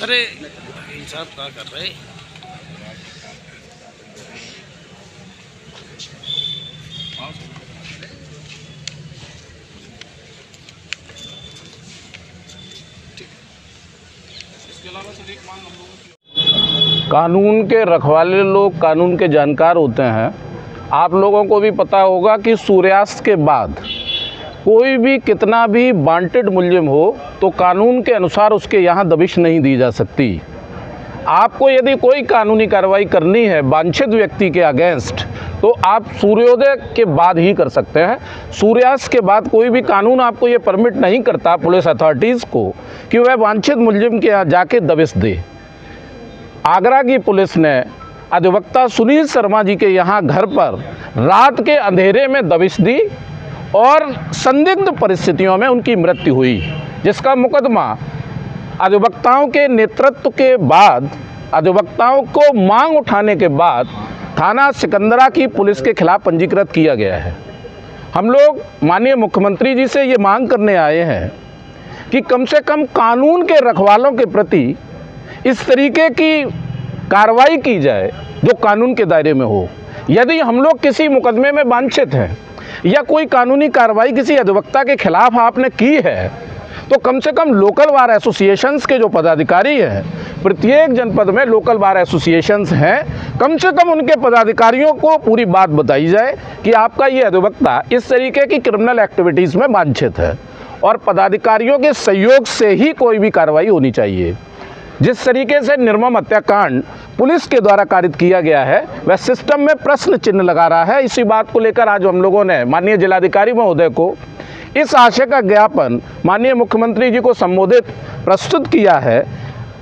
अरे इंसाफ क्या कर रहे। कानून के रखवाले लोग कानून के जानकार होते हैं। आप लोगों को भी पता होगा कि सूर्यास्त के बाद कोई भी कितना भी वांटेड मुलजिम हो तो कानून के अनुसार उसके यहाँ दबिश नहीं दी जा सकती। आपको यदि कोई कानूनी कार्रवाई करनी है वांछित व्यक्ति के अगेंस्ट तो आप सूर्योदय के बाद ही कर सकते हैं। सूर्यास्त के बाद कोई भी कानून आपको ये परमिट नहीं करता पुलिस अथॉरिटीज़ को कि वह वांछित मुलजिम के यहाँ जाके दबिश दे। आगरा की पुलिस ने अधिवक्ता सुनील शर्मा जी के यहाँ घर पर रात के अंधेरे में दबिश दी और संदिग्ध परिस्थितियों में उनकी मृत्यु हुई, जिसका मुकदमा अधिवक्ताओं के नेतृत्व के बाद, अधिवक्ताओं को मांग उठाने के बाद थाना सिकंदरा की पुलिस के खिलाफ पंजीकृत किया गया है। हम लोग माननीय मुख्यमंत्री जी से ये मांग करने आए हैं कि कम से कम कानून के रखवालों के प्रति इस तरीके की कार्रवाई की जाए जो कानून के दायरे में हो। यदि हम लोग किसी मुकदमे में वांछित हैं या कोई कानूनी कार्रवाई किसी अधिवक्ता के खिलाफ आपने की है तो कम से कम लोकल बार एसोसिएशंस के जो पदाधिकारी हैं, प्रत्येक जनपद में लोकल बार एसोसिएशंस हैं, कम से कम उनके पदाधिकारियों को पूरी बात बताई जाए कि आपका ये अधिवक्ता इस तरीके की क्रिमिनल एक्टिविटीज़ में वांछित है और पदाधिकारियों के सहयोग से ही कोई भी कार्रवाई होनी चाहिए। जिस तरीके से निर्मम हत्याकांड पुलिस के द्वारा कारित किया गया है वह सिस्टम में प्रश्न चिन्ह लगा रहा है। इसी बात को लेकर आज हम लोगों ने माननीय जिलाधिकारी महोदय को इस आशय का ज्ञापन माननीय मुख्यमंत्री जी को संबोधित प्रस्तुत किया है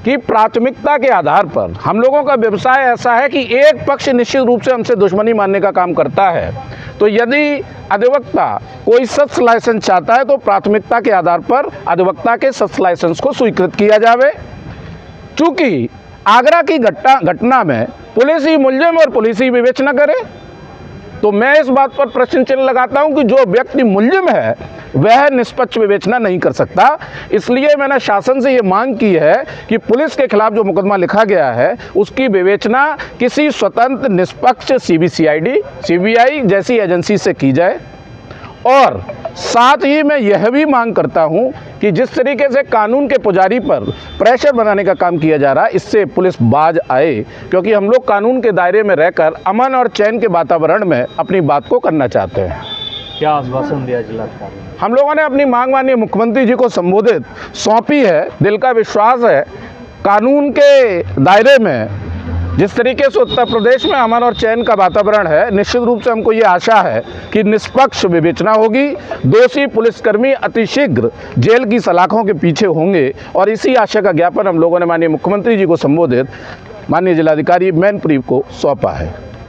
कि प्राथमिकता के आधार पर हम लोगों का व्यवसाय ऐसा है कि एक पक्ष निश्चित रूप से हमसे दुश्मनी मानने का काम करता है, तो यदि अधिवक्ता कोई शस्त्र लाइसेंस चाहता है तो प्राथमिकता के आधार पर अधिवक्ता के शस्त्र लाइसेंस को स्वीकृत किया जावे। चूँकि आगरा की घटना में पुलिस ही मुलजिम और पुलिस ही विवेचना करे, तो मैं इस बात पर प्रश्न चिन्ह लगाता हूं कि जो व्यक्ति मुलजिम है वह निष्पक्ष विवेचना नहीं कर सकता। इसलिए मैंने शासन से ये मांग की है कि पुलिस के खिलाफ जो मुकदमा लिखा गया है उसकी विवेचना किसी स्वतंत्र निष्पक्ष सीबीआई जैसी एजेंसी से की जाए। और साथ ही मैं यह भी मांग करता हूं कि जिस तरीके से कानून के पुजारी पर प्रेशर बनाने का काम किया जा रहा है इससे पुलिस बाज आए, क्योंकि हम लोग कानून के दायरे में रहकर अमन और चैन के वातावरण में अपनी बात को करना चाहते हैं। क्या आश्वासन दिया जिलाधिकारी ने? हम लोगों ने अपनी मांग माननीय मुख्यमंत्री जी को संबोधित सौंपी है। दिल का विश्वास है कानून के दायरे में जिस तरीके से उत्तर प्रदेश में अमन और चैन का वातावरण है, निश्चित रूप से हमको ये आशा है कि निष्पक्ष विवेचना होगी, दोषी पुलिसकर्मी अतिशीघ्र जेल की सलाखों के पीछे होंगे। और इसी आशय का ज्ञापन हम लोगों ने माननीय मुख्यमंत्री जी को संबोधित माननीय जिलाधिकारी मैनपुरी को सौंपा है।